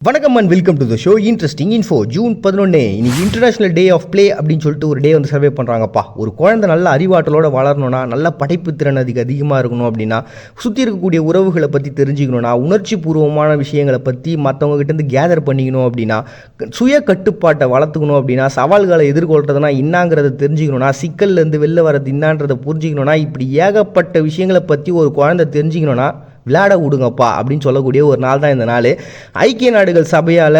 வணக்கம் and welcome to the show interesting info. June 11 இன்னைக்கு international day of play அப்படின்னு சொல்லிட்டு ஒரு டே வந்து சர்வே பண்ணுறாங்கப்பா. ஒரு குழந்தை நல்ல அறிவாற்றலோட வளரணும்னா, நல்ல படைப்பு திறன் அதிகமாக இருக்கணும் அப்படின்னா, சுற்றி இருக்கக்கூடிய உறவுகளை பற்றி தெரிஞ்சுக்கணும்னா, உணர்ச்சி பூர்வமான விஷயங்களை பற்றி மற்றவங்க கிட்டேருந்து கேதர் பண்ணிக்கணும் அப்படின்னா, சுய கட்டுப்பாட்டை வளர்த்துக்கணும் அப்படின்னா, சவால்களை எதிர்கொள்றதுனா இன்னாங்கிறத தெரிஞ்சுக்கணும்னா, சிக்கல்லேருந்து வெளில வரது இன்னான்றதை புரிஞ்சுக்கணும்னா, இப்படி ஏகப்பட்ட விஷயங்களை பற்றி ஒரு குழந்தை தெரிஞ்சுக்கணும்னா விளையாட விடுங்கப்பா அப்படின்னு சொல்லக்கூடிய ஒரு நாள் தான் இந்த நாள். ஐக்கிய நாடுகள் சபையால்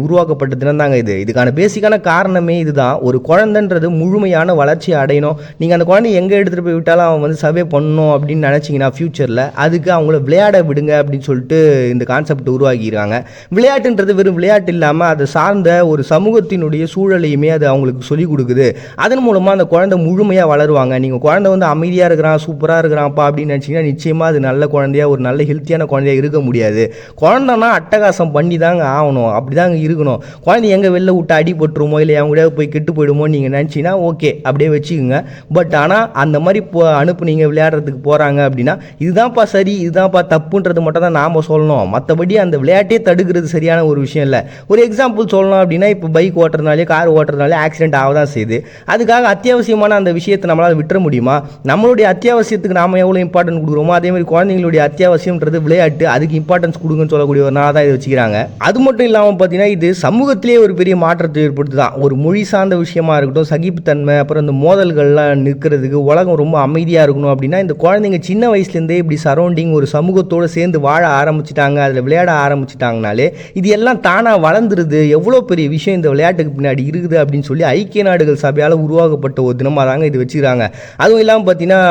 உருவாக்கப்பட்ட தினம் தாங்க இது. இதுக்கான பேசிக்கான காரணமே இதுதான். ஒரு குழந்தைன்றது முழுமையான வளர்ச்சி அடையணும். நீங்கள் அந்த குழந்தைய எங்கே எடுத்துகிட்டு போய் விட்டாலும் அவன் வந்து சர்வே பண்ணணும் அப்படின்னு நினச்சிங்கன்னா ஃப்யூச்சரில் அதுக்கு அவங்கள விளையாட விடுங்க அப்படின்னு சொல்லிட்டு இந்த கான்செப்ட் உருவாக்கியிருக்காங்க. விளையாட்டுன்றது வெறும் விளையாட்டு இல்லாமல் அதை சார்ந்த ஒரு சமூகத்தினுடைய சூழலையுமே அது அவங்களுக்கு சொல்லிக் கொடுக்குது. அதன் மூலமாக அந்த குழந்தை முழுமையாக வளருவாங்க. நீங்கள் குழந்தை வந்து அமைதியாக இருக்கிறான், சூப்பராக இருக்கிறான்ப்பா அப்படின்னு நினச்சிங்கன்னா நிச்சயமாக அது நல்ல குழந்தையாக, ஒரு நல்ல ஹெல்த்தியான குழந்தையாக இருக்க முடியாது. குழந்தைனா அட்டகாசம் பண்ணி தாங்க ஆகணும், அப்படி தாங்க இருக்கணும். குழந்தை எங்கே வெளில விட்டு அடிபட்டுருமோ இல்லை அவங்க கூட போய் கெட்டு போயிடுமோ நீங்கள் நினச்சிங்கன்னா ஓகே அப்படியே வச்சுக்கோங்க. பட் ஆனால் அந்த மாதிரி அனுப்புனீங்க விளையாடுறதுக்கு போகிறாங்க அப்படின்னா இதுதான்ப்பா சரி இதுதான்ப்பா தப்புன்றது மட்டும் தான் நாம் சொல்லணும். மற்றபடி அந்த விளையாட்டே தடுக்கிறது சரியான ஒரு விஷயம் இல்லை. ஒரு எக்ஸாம்பிள் சொல்லணும் அப்படின்னா, இப்போ பைக் ஓட்டுறதுனாலே கார் ஓட்டுறதுனாலே ஆக்சிடென்ட் ஆக தான் செய்யுது. அதுக்காக அத்தியாவசியமான அந்த விஷயத்தை நம்மளால் விட்டுற முடியுமா? நம்மளுடைய அத்தியாவசியத்துக்கு நாம் எவ்வளோ இம்பார்ட்டன்ட் கொடுக்குறோமோ அதே மாதிரி குழந்தைங்களுடைய அத்தியாவசியம்ன்றது விளையாட்டு, அதுக்கு இம்பார்ட்டன்ஸ் கொடுங்கன்னு சொல்லக்கூடிய ஒரு நாளாக தான் இதை வச்சுக்கிறாங்க. அது மட்டும் இல்லாமல் பார்த்தீங்கன்னா இது சமூகத்திலே ஒரு பெரிய மாற்றத்தை ஏற்படுத்து தான். ஒரு மொழி சார்ந்த விஷயமா இருக்கட்டும், சகிப்புத்தன்மை, அப்புறம் இந்த மோதல்கள்லாம் நிற்கிறதுக்கு உலகம் ரொம்ப அமைதியாக இருக்கணும் அப்படின்னா இந்த குழந்தைங்க சின்ன வயசுலேருந்தே இப்படி சரௌண்டிங் ஒரு சமூகத்தோடு சேர்ந்து வாழ ஆரம்பிச்சிட்டாங்க, அதில் விளையாட ஆரம்பிச்சிட்டாங்கனாலே இது எல்லாம் தானாக வளர்ந்துருது. எவ்வளோ பெரிய விஷயம் இந்த விளையாட்டுக்கு பின்னாடி இருக்குது அப்படின்னு சொல்லி ஐக்கிய நாடுகள் சபையால் உருவாக்கப்பட்ட ஒரு தினமாக தாங்க இது வச்சுக்கிறாங்க. அதுவும் இல்லாமல் பார்த்தீங்கன்னா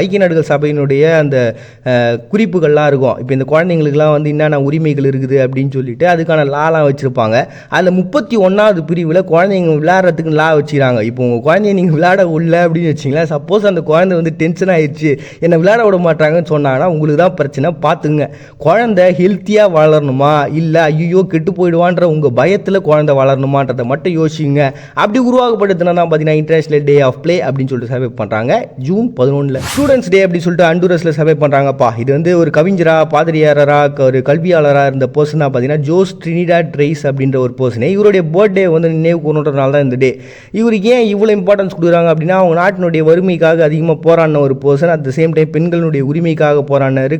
ஐக்கிய நாடுகள் சபையினுடைய அந்த குறிப்புகள்லாம் இருக்கும். இப்போ இந்த குழந்தைங்களுக்குலாம் வந்து என்னென்ன உரிமைகள் இருக்குது அப்படின்னு சொல்லிட்டு அதுக்கான லாலாம் வச்சுருப்பாங்க. அதில் 31வது பிரிவில் குழந்தைங்க விளையாடுறதுக்கு லா வச்சுக்கிறாங்க. இப்போ உங்கள் குழந்தைய நீங்கள் விளையாட விடல அப்படின்னு வச்சிங்களேன், சப்போஸ் அந்த குழந்தை வந்து டென்ஷன் ஆகிடுச்சு, என்னை விளையாட விட மாட்டாங்கன்னு சொன்னாங்கன்னா உங்களுக்கு தான் பிரச்சனை. பார்த்துங்க, குழந்தை ஹெல்த்தியாக வளரணுமா இல்லை ஐயோ கெட்டு போயிடுவான்ற உங்கள் பயத்தில் குழந்தை வளரணுமான்றதை மட்டும் யோசிச்சுங்க. அப்படி உருவாக்கப்பட்டதுனா தான் பார்த்தீங்கன்னா இன்டர்நேஷனல் டே ஆஃப் ப்ளே அப்படின்னு சொல்லிட்டு சர்வே பண்ணுறாங்க. ஜூன் 11 ஸ்டூடெண்ட்ஸ் டே அப்படின்னு சொல்லிட்டு ஹண்டுரஸில் சர்வே பண்ணுறாங்கப்பா. இது வந்து ஒரு கவிஞரா, பாதிரியாரரா, ஒரு கல்வியாளராக இருந்த பர்சன் தான் பார்த்தீங்கன்னா ஜோஸ் ட்ரினிடாட் ரெய்ஸ் அப்படின்ற ஒரு பர்சனே. இவருடைய பர்த்டே வந்து நினைவு கூறணுன்றதுனால தான் இந்த டே. இவருக்கு ஏன் இவ்வளோ இம்பார்ட்டன்ஸ் கொடுக்குறாங்க அப்படின்னா, அவங்க நாட்டினுடைய வறுமைக்காக அதிகமாக போராடின ஒரு person, at the same time பெண்களுடைய உரிமைக்காக போராடினார்,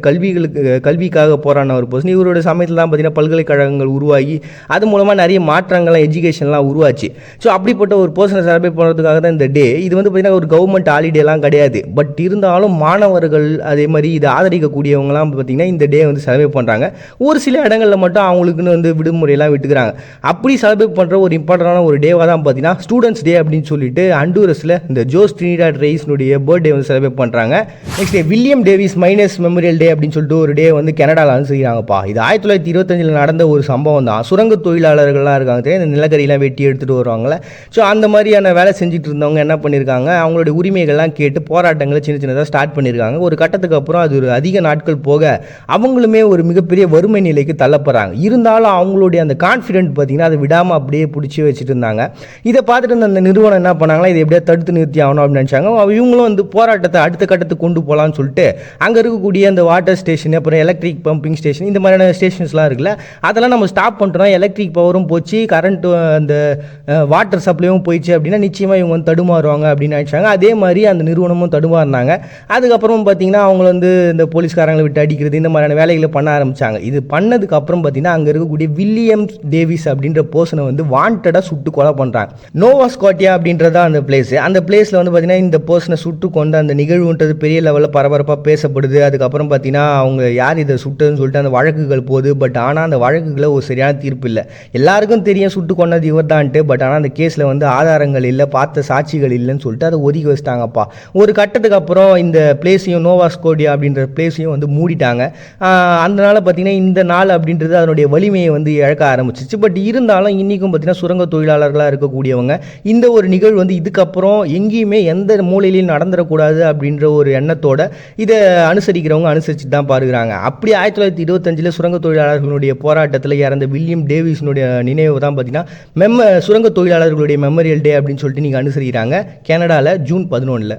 கல்விக்காக போராடின ஒரு பர்சன். இவருடைய சமயத்தில் தான் பார்த்தீங்கன்னா பல்கலைக்கழகங்கள் உருவாகி அது மூலமாக நிறைய மாற்றங்கள்லாம் எஜுகேஷன்லாம் உருவாச்சு. ஸோ அப்படிப்பட்ட ஒரு பர்சனை செலிப்ரேட் பண்ணுறதுக்காக தான் இந்த டே. இது வந்து பார்த்தீங்கன்னா ஒரு கவர்மெண்ட் ஹாலிடேலாம் கிடையாது. பட் இருந்தாலும் மாணவர்கள் அதே மாதிரி இதை ஆதரிக்கக்கூடியவங்களாம் பார்த்தீங்கன்னா இந்த டே வந்து செலிப்ரேட் பண்ணுறாங்க. ஒரு சில இடங்களில் மட்டும் அவங்களுக்குன்னு வந்து விடுமுறையெல்லாம் விட்டுக்கிறாங்க. அப்படி செலிப்ரேட் பண்ணுற ஒரு இம்பார்ட்டண்டான ஒரு டேவாக தான் பார்த்தீங்கன்னா ஸ்டூடெண்ட்ஸ் டே அப்படின்னு சொல்லிட்டு ஹண்டுரஸில் இந்த ஜோஸ் ட்ரினிடாட் ரெய்ஸ்னுடைய பர்த்டே வந்து செலிப்ரேட் பண்ணுறாங்க. Next day William Davis minus memorial day அப்படின்னு சொல்லிட்டு ஒரு டே வந்து கனடாவில் அனுசரிக்கிறாங்கப்பா. இது 1925 நடந்த ஒரு சம்பவம் தான். சுரங்க தொழிலாளர்கள்லாம் இருக்காங்க, இந்த நிலக்கரியெல்லாம் வெட்டி எடுத்துகிட்டு வருவாங்களே. ஸோ அந்த மாதிரியான வேலை செஞ்சுட்டு இருந்தவங்க என்ன பண்ணியிருக்காங்க, அவங்களுடைய உரிமைகள்லாம் கேட்டு போராட்டங்களை சின்ன சின்னதாக ஸ்டார்ட் பண்ணியிருக்காங்க. ஒரு கட்டத்துக்கு அப்புறம் அது ஒரு அதிக நாட்கள் போக அவங்களுமே ஒரு மிகப்பெரிய வறுமை நிலைக்கு தள்ளப்படுறாங்க. இருந்தாலும் அவங்களுடைய அந்த கான்ஃபிடென்ட் பார்த்தீங்கன்னா அதை விடாமல் அப்படியே பிடிச்சி வச்சுட்டு இருந்தாங்க. இதை பார்த்துட்டு இருந்த அந்த நிறுவனம் என்ன பண்ணாங்களா, இதை எப்படியா தடுத்து நிறுத்தி ஆகணும் அப்படின்னு நினச்சாங்க. இவங்களும் வந்து போராட்டத்தை அடுத்த கட்டத்துக்கு கொண்டு போகலான்னு சொல்லிட்டு அங்கே இருக்கக்கூடிய அந்த வாட்டர் ஸ்டேஷன், அப்புறம் எலக்ட்ரிக் பம்பிங் ஸ்டேஷன், இந்த மாதிரியான ஸ்டேஷன்ஸ்லாம் இருக்குல்ல, அதெல்லாம் நம்ம ஸ்டாப் பண்ணுறோம், எலக்ட்ரிக் பவரும் போச்சு, கரண்ட்டு அந்த வாட்டர் சப்ளையும் போயிடுச்சு அப்படின்னா நிச்சயமாக இவங்க வந்து தடுமாறுவாங்க அப்படின்னு நினச்சாங்க. அதே மாதிரி அந்த நிறுவனமும் தடுமாறினாங்க. அதுக்கப்புறம் பார்த்தீங்கன்னா அவங்க வந்து இந்த போலீஸ்காரங்களை விட்டு அடிக்கிறது, இந்த மாதிரியான வேலைகளை பண்ண ஆரம்பித்தாங்க. இது பண்ணதுக்கு அப்புறம் பார்த்தீங்கன்னா அங்கே இருக்கக்கூடிய வில்லியம் டேவிஸ் அப்படின்ற பர்சனை வந்து வாண்டடாக சுட்டு கொலை பண்ணுறாங்க. நோவா ஸ்காட்டியா அப்படின்றதா அந்த பிளேஸ். அந்த பிளேஸில் வந்து பார்த்தீங்கன்னா இந்த பர்சனை சுட்டு கொண்ட அந்த நிகழ்வுன்றது பெரிய லெவலில் பரபரப்பாக பேசப்படுது. அதுக்கப்புறம் பார்த்தீங்கன்னா அவங்க யார் இதை சுட்டுன்னு சொல்லிட்டு அந்த வழக்குகள் போகுது. பட் ஆனால் அந்த வழக்குகளை ஒரு சரியான தீர்ப்பு இல்லை. எல்லாருக்கும் தெரியும் சுட்டு கொண்டது இவர் தான்ட்டு. பட் ஆனால் அந்த கேஸில் வந்து ஆதாரங்கள் இல்லை, பார்த்த சாட்சிகள் இல்லைன்னு சொல்லிட்டு அதை ஒதுக்கி வச்சிட்டாங்கப்பா. ஒரு கட்டத்துக்கு அப்புறம் இந்த பிளேஸையும், நோவா ஸ்காட்டியா அப்படின்ற பிளேஸையும் வந்து மூடிட்டாங்க. அதனால பார்த்தீங்கன்னா இந்த நாள் அப்படின்றது அதனுடைய வலிமையை வந்து இழக்க ஆரம்பிச்சிச்சு. பட் இருந்தாலும் இன்றைக்கும் பார்த்தீங்கன்னா சுரங்க தொழிலாளர்களாக இருக்கக்கூடியவங்க இந்த ஒரு நிகழ்வு வந்து இதுக்கப்புறம் எங்கேயுமே எந்த மூலையிலையும் நடந்துடக்கூடாது அப்படின்ற ஒரு எண்ணத்தோட இதை அனுசரிக்கிறவங்க அனுசரிச்சுட்டு தான் பாருகிறாங்க. அப்படி 1925 சுரங்க தொழிலாளர்களுடைய போராட்டத்தில் இறந்த வில்லியம் டேவிஸ்னுடைய நினைவு தான் பார்த்தீங்கன்னா சுரங்க தொழிலாளர்களுடைய மெமோரியல் டே அப்படின்னு சொல்லிட்டு நீங்கள் அனுசரிக்கிறாங்க கனடாவில் ஜூன் 11.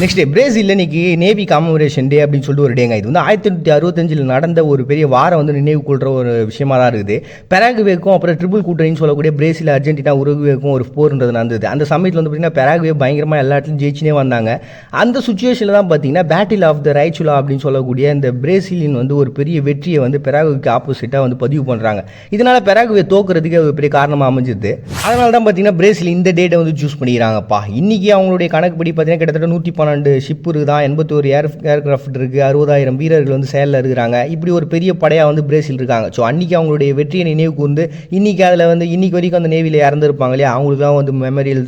நெக்ஸ்ட் பிரேசில் இன்னைக்கு நேவி காமமரேஷன் டே அப்படின்னு சொல்லிட்டு ஒரு டேங்க. இது வந்து 1865 நடந்த ஒரு பெரிய வாரம் வந்து நினைவு கொள்கிற ஒரு விஷயமா தான் இருக்குது. பெராகுவேக்கும் அப்புறம் ட்ரிபிள் கூட்டணின்னு சொல்லக்கூடிய பிரேசில், அர்ஜென்டினா, உருகுவேக்கும் ஒரு போர்ன்றது நடந்தது. அந்த சமயத்தில் வந்து பார்த்தீங்கன்னா பெராகுவே பயங்கரமாக எல்லா இடத்துலையும் ஜெயிச்சுனே வந்தாங்க. அந்த சுச்சுவேஷனில் தான் பார்த்தீங்கன்னா பேட்டில் ஆஃப் த ரைச்சுலா அப்படின்னு சொல்லக்கூடிய இந்த பிரேசிலின் வந்து ஒரு பெரிய வெற்றியை வந்து பெராகுவேக்கு ஆப்போசிட்டாக வந்து பதிவு பண்ணுறாங்க. இதனால் பெராகுவே தோக்குறதுக்கு ஒரு பெரிய காரணமாக அமைஞ்சிருது. அதனால தான் பார்த்தீங்கன்னா பிரேசில் இந்த டேட்டை வந்து சூஸ் பண்ணிக்கிறாங்கப்பா. இன்றைக்கி அவங்களுடைய கணக்குப்படி பார்த்தீங்கன்னா கிட்டத்தட்ட 112 ஷிப் இருக்குதான், 81 ஏர்கிராஃப்ட் இருக்குது, 60,000 வீரர்கள் வந்து செயலில் இருக்கிறாங்க. இப்படி ஒரு பெரிய படையாக வந்து பிரேசில் இருக்காங்க. ஸோ அன்றைக்கி அவங்களுடைய வெற்றியை நினைவுக்கு வந்து இன்றைக்கி அதில் வந்து இன்றைக்கி வரைக்கும் அந்த நேவியில் இறந்துருப்பாங்க இல்லையா, அவங்களுக்குலாம் வந்து மெமரியல்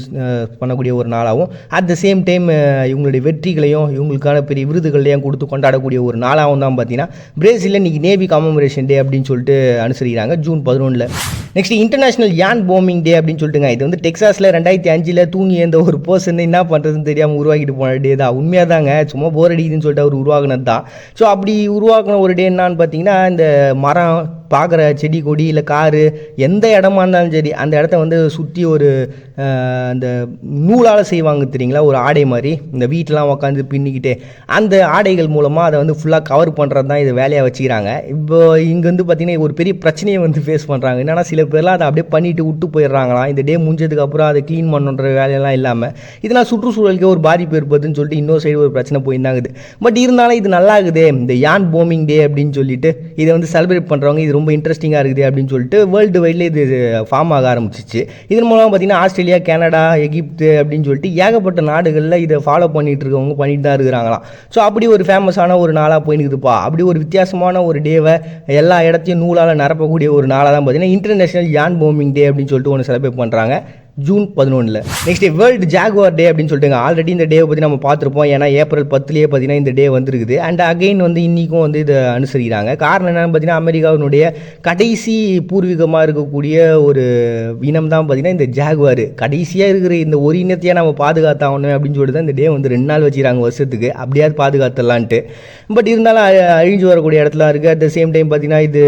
பண்ணக்கூடிய ஒரு நாளாகவும் அட் த சேம் டைம் இவங்களுடைய வெற்றிகளையும் இவங்களுக்கான பெரிய விருதுகளையும் கொடுத்து கொண்டாடக்கூடிய ஒரு நாளாகவும் தான் பார்த்தீங்கன்னா பிரேசிலில் இன்றைக்கி நேவி காமமரேஷன் டே அப்படின்னு சொல்லிட்டு அனுசரிக்கிறாங்க ஜூன் 11. நெக்ஸ்ட் இன்டர்நேஷனல் யான் பாம்பிங் டே அப்படின்னு சொல்லிட்டுங்க. இது வந்து டெக்ஸாஸில் 2005 தூங்கி எந்த ஒரு பர்சன் என்ன பண்ணுறதுன்னு தெரியாமல் உருவாக்கிட்டு போன டே தான். உண்மையாக தாங்க, சும்மா போர் அடிக்குதுன்னு சொல்லிட்டு அவர் உருவாக்குனது தான். ஸோ அப்படி உருவாக்கின ஒரு டே என்னான்னு பார்த்தீங்கன்னா, இந்த மரம் பார்க்குற செடி கொடி இல்லை காரு எந்த இடமா இருந்தாலும் சரி அந்த இடத்த வந்து சுற்றி ஒரு அந்த நூலால் செய்வாங்க தெரியுங்களா, ஒரு ஆடை மாதிரி இந்த வீட்டெலாம் உட்காந்து பின்னிக்கிட்டே அந்த ஆடைகள் மூலமாக அதை வந்து ஃபுல்லாக கவர் பண்ணுறது தான் இது வேலையாக வச்சுக்கிறாங்க. இப்போ இங்கே வந்து பார்த்திங்கன்னா ஒரு பெரிய பிரச்சனையை வந்து ஃபேஸ் பண்ணுறாங்க. என்னென்னா சில பேர்லாம் அதை அப்படியே பண்ணிவிட்டு விட்டு போயிடுறாங்களாம். இந்த டே முடிஞ்சதுக்கப்புறம் அதை க்ளீன் பண்ணுன்ற வேலையெல்லாம் இல்லாமல் இதெல்லாம் சுற்றுச்சூழலுக்கு ஒரு பாதிப்பு ஏற்படுதுன்னு சொல்லிட்டு இன்னொரு சைடு ஒரு பிரச்சனை போயிருந்தாங்குது. பட் இருந்தாலும் இது நல்லா இருக்குது, இந்த யான் பாம்பிங் டே அப்படின்னு சொல்லிட்டு இதை வந்து செலிப்ரேட் பண்ணுறவங்க இது ரொம்ப இன்ட்ரெஸ்டிங்காக இருக்குது அப்படின்னு சொல்லிட்டு வேர்ல்டு வைடில் இது ஃபார்ம் ஆக ஆரம்பிச்சிச்சு. இதன் மூலமாக பார்த்தீங்கன்னா ஆஸ்திரேலியா, கனடா, எகிப்து அப்படின்னு சொல்லிட்டு ஏகப்பட்ட நாடுகளில் இதை ஃபாலோ பண்ணிட்டு இருக்கவங்க பண்ணிட்டு தான் இருக்கிறாங்களாம். ஸோ அப்படி ஒரு ஃபேமஸான ஒரு நாளாக போயினுக்குதுப்பா. அப்படி ஒரு வித்தியாசமான ஒரு டேவை எல்லா இடத்தையும் நூலால் நிரப்பக்கூடிய ஒரு நாளாக தான் பார்த்தீங்கன்னா இன்டர்நேஷனல் யான் பாம்பிங் டே அப்படின்னு சொல்லிட்டு ஒன்று செலிப்ரேட் பண்ணுறாங்க ஜூன் 11. நெக்ஸ்ட் வேர்ல்டு ஜாகுவார் டே அப்படின்னு சொல்லிட்டு ஆல்ரெடி இந்த டேவை பற்றி நம்ம பார்த்துருப்போம். ஏன்னா ஏப்ரல் 10 பார்த்தீங்கன்னா இந்த டே வந்துருக்குது. அண்ட் அகைன் வந்து இன்றைக்கும் வந்து இதை அனுசரிக்கிறாங்க. காரணம் என்னென்னு பார்த்தீங்கன்னா அமெரிக்காவினுடைய கடைசி பூர்வீகமாக இருக்கக்கூடிய ஒரு இனம் தான் பார்த்தீங்கன்னா இந்த ஜாகுவார். கடைசியாக இருக்கிற இந்த ஒரு இனத்தையே நம்ம பாதுகாத்தாகணும் அப்படின்னு சொல்லிட்டு தான் இந்த டே வந்து 2 நாள் வச்சுக்கிறாங்க வருஷத்துக்கு, அப்படியாவது பாதுகாத்தலான்ட்டு. பட் இருந்தாலும் அழிஞ்சு வரக்கூடிய இடத்துல இருக்குது. அட் த சேம் டைம் பார்த்தீங்கன்னா இது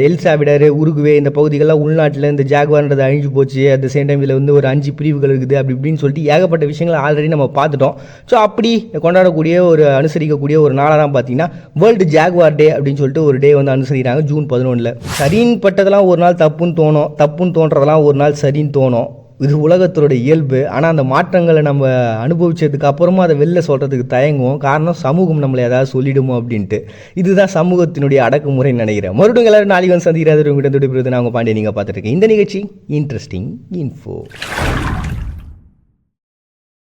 எல் சால்வடார், உருகுவே இந்த பகுதிகள்லாம் உள்நாட்டில் இந்த ஜாகுவார்ன்றது அழிஞ்சு போச்சு. அட் த சேம் டைம் இதில் வந்து ஒரு 5 பிரிவுகள் இருக்குது அப்படி இப்படின்னு சொல்லிட்டு ஏகப்பட்ட விஷயங்கள் ஆல்ரெடி நம்ம பார்த்துட்டோம். ஸோ அப்படி கொண்டாடக்கூடிய ஒரு அனுசரிக்கக்கூடிய ஒரு நாளாக தான் பார்த்தீங்கன்னா வேர்ல்டு ஜாகுவார் டே அப்படின்னு சொல்லிட்டு ஒரு டே வந்து அனுசரிக்கிறாங்க ஜூன் 11. சரின்னு பட்டதெல்லாம் ஒரு நாள் தப்புன்னு தோணும், தப்புன்னு தோன்றதெல்லாம் ஒரு நாள் சரின்னு தோணும். இது உலகத்தோட இயல்பு. ஆனால் அந்த மாற்றங்களை நம்ம அனுபவிச்சதுக்கு அப்புறமா அதை வெளில சொல்கிறதுக்கு தயங்குவோம். காரணம் சமூகம் நம்மளை ஏதாவது சொல்லிடுமோ அப்படின்ட்டு. இதுதான் சமூகத்தினுடைய அடக்குமுறைன்னு நினைக்கிறேன். மறுபடியும் எல்லாரும் நாளைக்கு வந்து சந்திக்கிறாரு. உங்கள்கிட்ட நான் உங்கள் பாண்டிய நீங்கள் பார்த்துட்டு இருக்கேன். இந்த நிகழ்ச்சி இன்ட்ரெஸ்டிங் இன்ஃபோ.